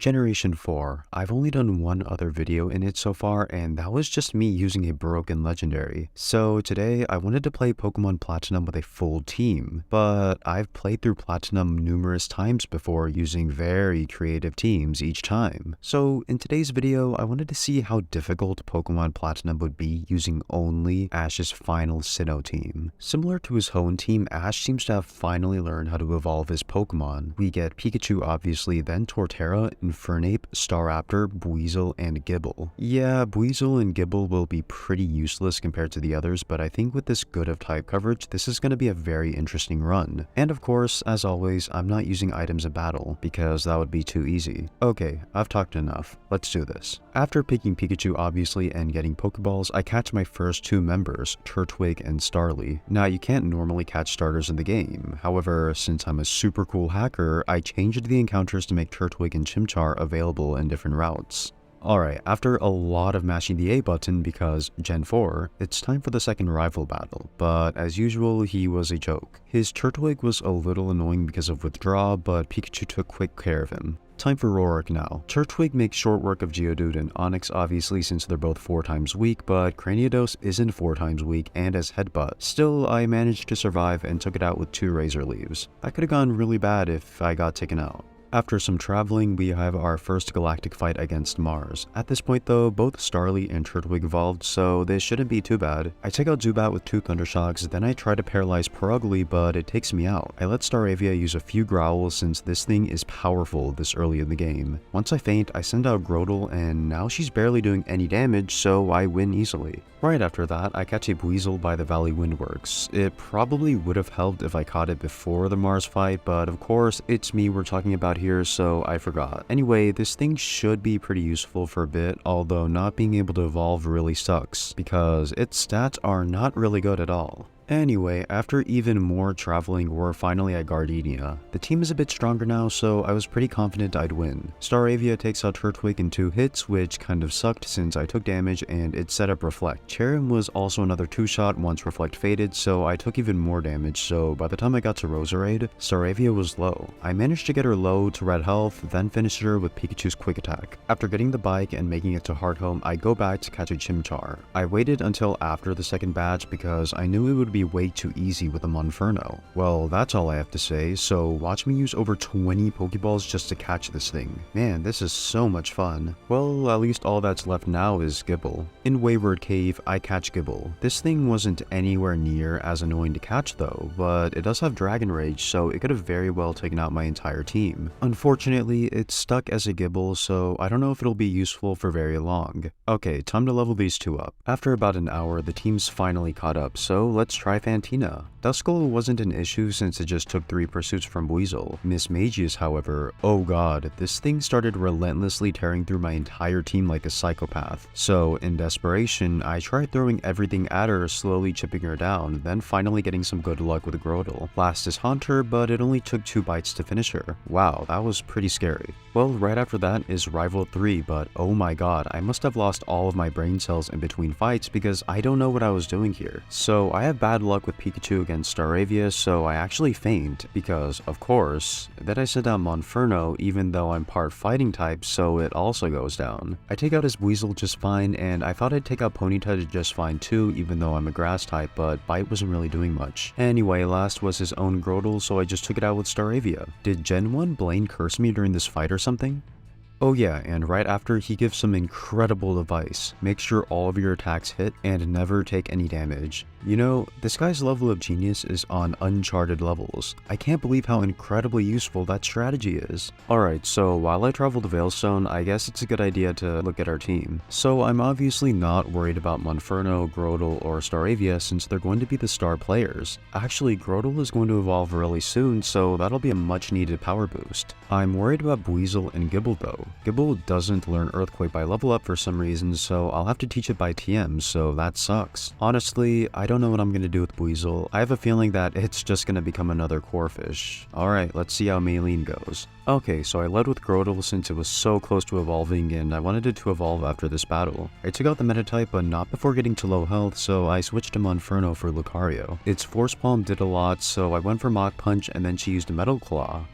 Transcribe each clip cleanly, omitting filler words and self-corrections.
Generation 4. I've only done one other video in it so far, and that was just me using a broken legendary. So today I wanted to play Pokemon Platinum with a full team, but I've played through Platinum numerous times before using very creative teams each time. So in today's video, I wanted to see how difficult Pokemon Platinum would be using only Ash's final Sinnoh team. Similar to his home team, Ash seems to have finally learned how to evolve his Pokemon. We get Pikachu obviously, then Torterra, Infernape, Staraptor, Buizel, and Gible. Yeah, Buizel and Gible will be pretty useless compared to the others, but I think with this good of type coverage, this is going to be a very interesting run. And of course, as always, I'm not using items in battle, because that would be too easy. Okay, I've talked enough. Let's do this. After picking Pikachu obviously and getting Pokeballs, I catch my first two members, Turtwig and Starly. Now, you can't normally catch starters in the game. However, since I'm a super cool hacker, I changed the encounters to make Turtwig and Chimchar available in different routes. Alright, after a lot of mashing the A button because Gen 4, it's time for the second rival battle, but as usual, he was a joke. His Turtwig was a little annoying because of withdraw, but Pikachu took quick care of him. Time for Roark now. Turtwig makes short work of Geodude and Onix obviously since they're both 4 times weak, but Cranidos isn't 4 times weak and has Headbutt. Still, I managed to survive and took it out with 2 Razor Leaves. That could have gone really bad if I got taken out. After some traveling, we have our first galactic fight against Mars. At this point though, both Starly and Turtwig evolved, so this shouldn't be too bad. I take out Zubat with 2 Thundershocks, then I try to paralyze Purugly, but it takes me out. I let Staravia use a few growls since this thing is powerful this early in the game. Once I faint, I send out Grotle, and now she's barely doing any damage, so I win easily. Right after that, I catch a Buizel by the Valley Windworks. It probably would have helped if I caught it before the Mars fight, but of course, it's me we're talking about here, so I forgot. Anyway, this thing should be pretty useful for a bit, although not being able to evolve really sucks, because its stats are not really good at all. Anyway, after even more traveling, we're finally at Gardenia. The team is a bit stronger now, so I was pretty confident I'd win. Staravia takes out Turtwig in 2 hits, which kind of sucked since I took damage and it set up Reflect. Cherrim was also another 2-shot once Reflect faded, so I took even more damage, so by the time I got to Roserade, Staravia was low. I managed to get her low to red health, then finished her with Pikachu's Quick Attack. After getting the bike and making it to Hearthome, I go back to catch a Chimchar. I waited until after the second batch because I knew it would be way too easy with a Monferno. Well, that's all I have to say, so watch me use over 20 Pokeballs just to catch this thing. Man, this is so much fun. Well, at least all that's left now is Gible. In Wayward Cave, I catch Gible. This thing wasn't anywhere near as annoying to catch though, but it does have Dragon Rage, so it could have very well taken out my entire team. Unfortunately, it's stuck as a Gible, so I don't know if it'll be useful for very long. Okay, time to level these two up. After about an hour, the team's finally caught up, so let's try Fantina. Duskull wasn't an issue since it just took 3 pursuits from Buizel. Miss Magius, however, oh god, this thing started relentlessly tearing through my entire team like a psychopath. So, in desperation, I tried throwing everything at her, slowly chipping her down, then finally getting some good luck with Grotle. Last is Haunter, but it only took 2 bites to finish her. Wow, that was pretty scary. Well, right after that is Rival 3, but oh my god, I must have lost all of my brain cells in between fights because I don't know what I was doing here. So, I have bad luck with Pikachu against Staravia, so I actually faint because, of course, then I send out Monferno even though I'm part fighting type, so it also goes down. I take out his Buizel just fine, and I thought I'd take out Ponyta just fine too even though I'm a grass type, but Bite wasn't really doing much. Anyway, last was his own Grotle, so I just took it out with Staravia. Did Gen 1 Blaine curse me during this fight or something? Oh yeah, and right after, he gives some incredible advice. Make sure all of your attacks hit and never take any damage. You know, this guy's level of genius is on uncharted levels. I can't believe how incredibly useful that strategy is. Alright, so while I travel to Veilstone, I guess it's a good idea to look at our team. So I'm obviously not worried about Monferno, Grotle, or Staravia since they're going to be the star players. Actually, Grotle is going to evolve really soon, so that'll be a much needed power boost. I'm worried about Buizel and Gible though. Gible doesn't learn Earthquake by level up for some reason, so I'll have to teach it by TM, so that sucks. Honestly, I don't know what I'm going to do with Buizel. I have a feeling that it's just going to become another Corphish. Alright, let's see how Maylene goes. Okay, so I led with Grotle since it was so close to evolving and I wanted it to evolve after this battle. I took out the Meta-type but not before getting to low health, so I switched to Monferno for Lucario. Its Force Palm did a lot, so I went for Mach Punch and then she used a Metal Claw.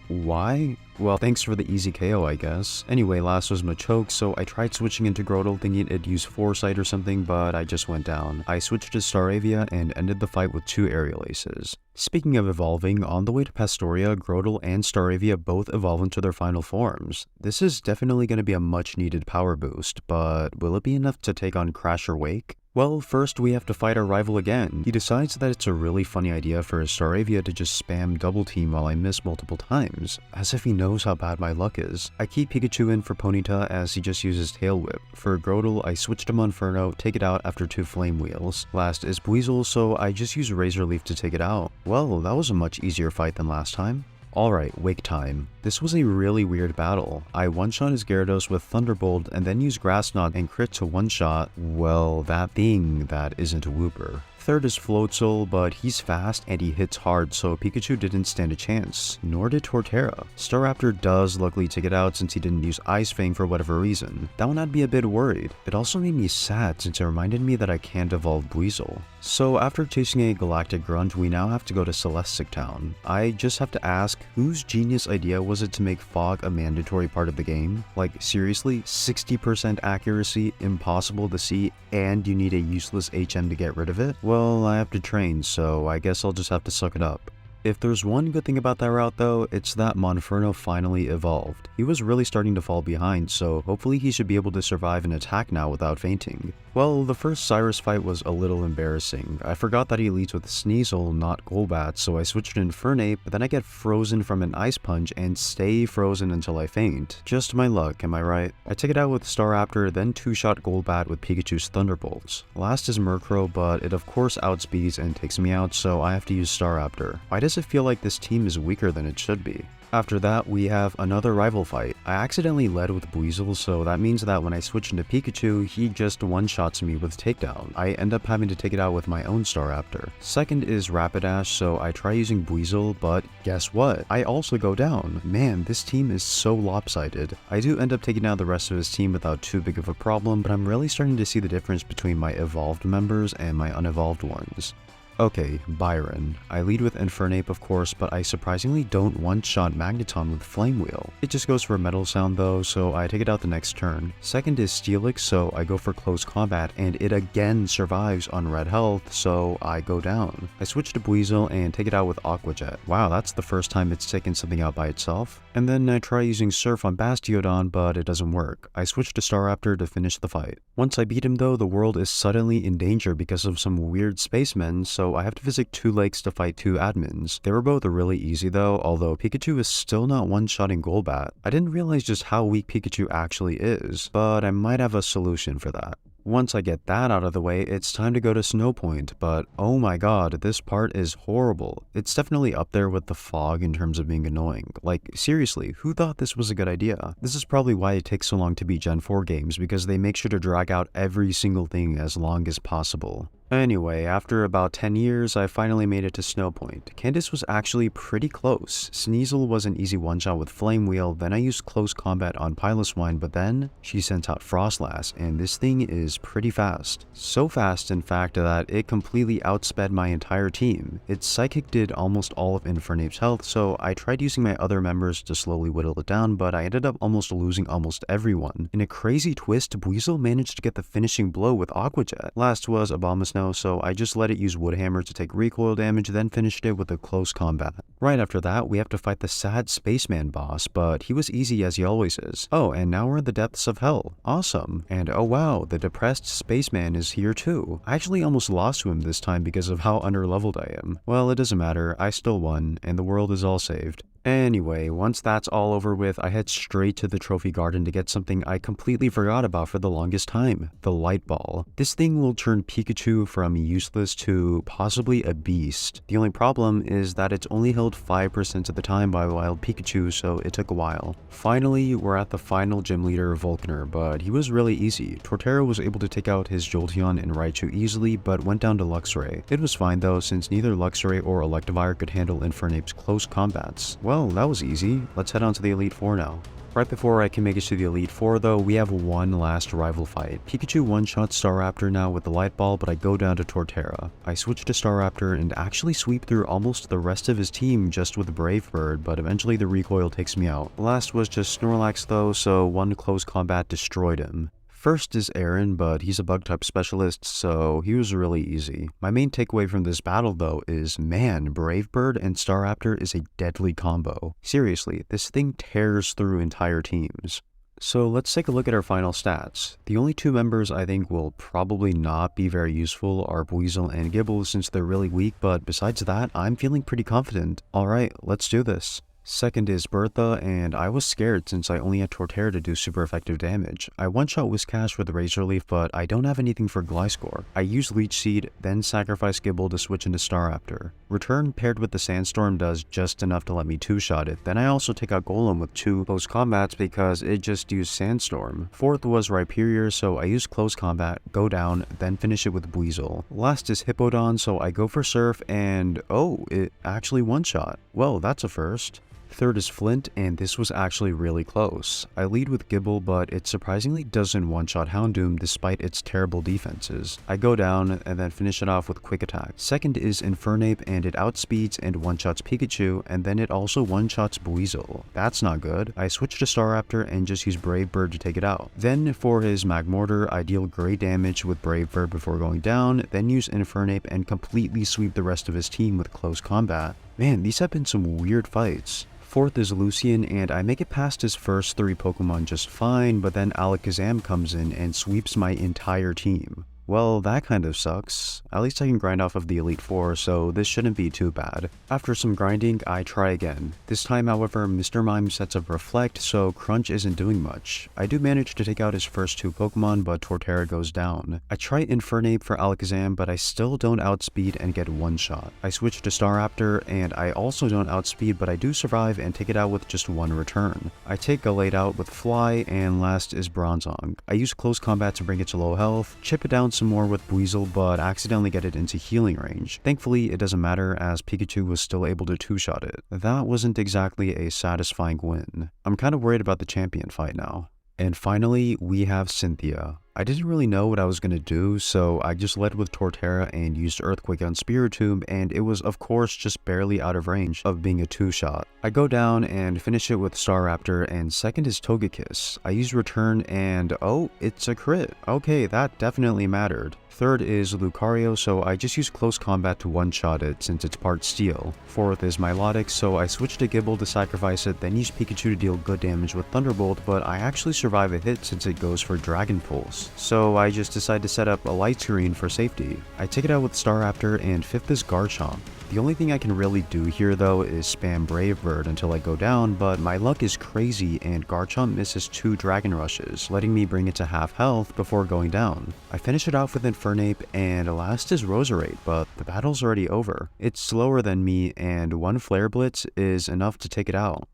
Why? Well, thanks for the easy KO, I guess. Anyway, last was Machoke, so I tried switching into Grotle thinking it'd use Foresight or something, but I just went down. I switched to Staravia and ended the fight with 2 Aerial Aces. Speaking of evolving, on the way to Pastoria, Grotle and Staravia both evolve into their final forms. This is definitely going to be a much needed power boost, but will it be enough to take on Crash or Wake? Well, first we have to fight our rival again. He decides that it's a really funny idea for his Staravia to just spam double team while I miss multiple times, as if he knows how bad my luck is. I keep Pikachu in for Ponyta as he just uses Tail Whip. For Grotle, I switch to Monferno, take it out after 2 Flame Wheels. Last is Buizel, so I just use Razor Leaf to take it out. Well, that was a much easier fight than last time. Alright, Wake time. This was a really weird battle. I one-shot his Gyarados with Thunderbolt and then used Grass Knot and crit to one-shot, well, that thing that isn't a Wooper. Third is Floatzel, but he's fast and he hits hard, so Pikachu didn't stand a chance, nor did Torterra. Staraptor does luckily take it out since he didn't use Ice Fang for whatever reason. That one I'd be a bit worried. It also made me sad since it reminded me that I can't evolve Buizel. So after chasing a Galactic Grunt, we now have to go to Celestic Town. I just have to ask, whose genius idea was it to make Fog a mandatory part of the game? Like, seriously, 60% accuracy, impossible to see, and you need a useless HM to get rid of it? Well, I have to train, so I guess I'll just have to suck it up. If there's one good thing about that route though, it's that Monferno finally evolved. He was really starting to fall behind, so hopefully he should be able to survive an attack now without fainting. Well, the first Cyrus fight was a little embarrassing. I forgot that he leads with Sneasel, not Golbat, so I switched to Infernape, but then I get frozen from an Ice Punch and stay frozen until I faint. Just my luck, am I right? I take it out with Staraptor, then 2-shot Golbat with Pikachu's Thunderbolts. Last is Murkrow, but it of course outspeeds and takes me out, so I have to use Staraptor. Why does it feel like this team is weaker than it should be? After that, we have another rival fight. I accidentally led with Buizel, so that means that when I switch into Pikachu, he just one-shots me with Takedown. I end up having to take it out with my own Staraptor. Second is Rapidash, so I try using Buizel, but guess what? I also go down. Man, this team is so lopsided. I do end up taking out the rest of his team without too big of a problem, but I'm really starting to see the difference between my evolved members and my unevolved ones. Okay, Byron. I lead with Infernape of course, but I surprisingly don't one-shot Magneton with Flame Wheel. It just goes for a Metal Sound though, so I take it out the next turn. Second is Steelix, so I go for Close Combat, and it again survives on red health, so I go down. I switch to Buizel and take it out with Aqua Jet. Wow, that's the first time it's taken something out by itself. And then I try using Surf on Bastiodon, but it doesn't work. I switch to Staraptor to finish the fight. Once I beat him though, the world is suddenly in danger because of some weird spacemen, so I have to visit 2 lakes to fight 2 admins. They were both really easy though, although Pikachu is still not one-shotting Golbat. I didn't realize just how weak Pikachu actually is, but I might have a solution for that. Once I get that out of the way, it's time to go to Snow Point, but oh my god, this part is horrible. It's definitely up there with the fog in terms of being annoying. Like, seriously, who thought this was a good idea? This is probably why it takes so long to beat Gen 4 games, because they make sure to drag out every single thing as long as possible. Anyway, after about 10 years, I finally made it to Snow Point. Candace was actually pretty close. Sneasel was an easy one-shot with Flame Wheel, then I used Close Combat on Piloswine, but then she sent out Frostlass, and this thing is pretty fast. So fast, in fact, that it completely outsped my entire team. Its Psychic did almost all of Infernape's health, so I tried using my other members to slowly whittle it down, but I ended up almost losing almost everyone. In a crazy twist, Buizel managed to get the finishing blow with Aqua Jet. Last was Abomasnow, so I just let it use Wood Hammer to take recoil damage, then finished it with a Close Combat. Right after that, we have to fight the sad Spaceman boss, but he was easy as he always is. Oh, and now we're in the depths of hell. Awesome. And oh wow, the depressed Spaceman is here too. I actually almost lost to him this time because of how underleveled I am. Well, it doesn't matter, I still won, and the world is all saved. Anyway, once that's all over with, I head straight to the Trophy Garden to get something I completely forgot about for the longest time, the Light Ball. This thing will turn Pikachu from useless to possibly a beast. The only problem is that it's only held 5% of the time by wild Pikachu, so it took a while. Finally, we're at the final gym leader, Volkner, but he was really easy. Torterra was able to take out his Jolteon and Raichu easily, but went down to Luxray. It was fine though, since neither Luxray or Electivire could handle Infernape's close combats. Well, that was easy. Let's head on to the Elite Four now. Right before I can make it to the Elite Four though, we have one last rival fight. Pikachu one-shot Staraptor now with the Light Ball, but I go down to Torterra. I switch to Staraptor and actually sweep through almost the rest of his team just with Brave Bird, but eventually the recoil takes me out. Last was just Snorlax though, so one close combat destroyed him. First is Aaron, but he's a bug-type specialist, so he was really easy. My main takeaway from this battle, though, is man, Brave Bird and Staraptor is a deadly combo. Seriously, this thing tears through entire teams. So let's take a look at our final stats. The only two members I think will probably not be very useful are Buizel and Gibble since they're really weak, but besides that, I'm feeling pretty confident. Alright, let's do this. Second is Bertha, and I was scared since I only had Torterra to do super effective damage. I one-shot Whiscash with Razor Leaf, but I don't have anything for Gliscor. I use Leech Seed, then sacrifice Gibble to switch into Staraptor. Return paired with the Sandstorm does just enough to let me two-shot it. Then I also take out Golem with two close combats because it just used Sandstorm. Fourth was Rhyperior, so I use close combat, go down, then finish it with Buizel. Last is Hippowdon, so I go for Surf, and oh, it actually one-shot. Well, that's a first. Third is Flint, and this was actually really close. I lead with Gibble, but it surprisingly doesn't one-shot Houndoom despite its terrible defenses. I go down and then finish it off with Quick Attack. Second is Infernape, and it outspeeds and one-shots Pikachu, and then it also one-shots Buizel. That's not good. I switch to Staraptor and just use Brave Bird to take it out. Then for his Magmortar, I deal great damage with Brave Bird before going down, then use Infernape and completely sweep the rest of his team with close combat. Man, these have been some weird fights. Fourth is Lucian, and I make it past his first three Pokemon just fine, but then Alakazam comes in and sweeps my entire team. Well, that kind of sucks. At least I can grind off of the Elite Four, so this shouldn't be too bad. After some grinding, I try again. This time, however, Mr. Mime sets up Reflect, so Crunch isn't doing much. I do manage to take out his first two Pokemon, but Torterra goes down. I try Infernape for Alakazam, but I still don't outspeed and get one shot. I switch to Staraptor, and I also don't outspeed, but I do survive and take it out with just one return. I take Gallade out with Fly, and last is Bronzong. I use close combat to bring it to low health, chip it down some more with Buizel, but accidentally get it into healing range. Thankfully, it doesn't matter as Pikachu was still able to two-shot it. That wasn't exactly a satisfying win. I'm kind of worried about the champion fight now. And finally, we have Cynthia. I didn't really know what I was going to do, so I just led with Torterra and used Earthquake on Spiritomb, and it was of course just barely out of range of being a two-shot. I go down and finish it with Staraptor, and second is Togekiss. I use Return and oh, it's a crit. Okay, that definitely mattered. Third is Lucario, so I just use close combat to one-shot it since it's part steel. Fourth is Milotic, so I switch to Gibble to sacrifice it, then use Pikachu to deal good damage with Thunderbolt, but I actually survive a hit since it goes for Dragon Pulse. So I just decide to set up a light screen for safety. I take it out with Staraptor, and fifth is Garchomp. The only thing I can really do here though is spam Brave Bird until I go down, but my luck is crazy and Garchomp misses two Dragon Rushes, letting me bring it to half health before going down. I finish it off with Infernape, and last is Roserade, but the battle's already over. It's slower than me, and one Flare Blitz is enough to take it out.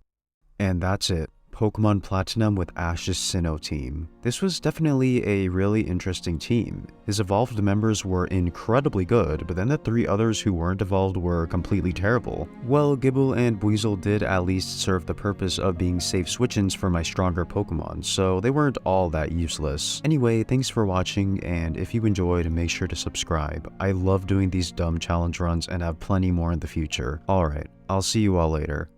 And that's it. Pokemon Platinum with Ash's Sinnoh team. This was definitely a really interesting team. His evolved members were incredibly good, but then the three others who weren't evolved were completely terrible. Well, Gibble and Buizel did at least serve the purpose of being safe switch-ins for my stronger Pokemon, so they weren't all that useless. Anyway, thanks for watching, and if you enjoyed, make sure to subscribe. I love doing these dumb challenge runs and have plenty more in the future. Alright, I'll see you all later.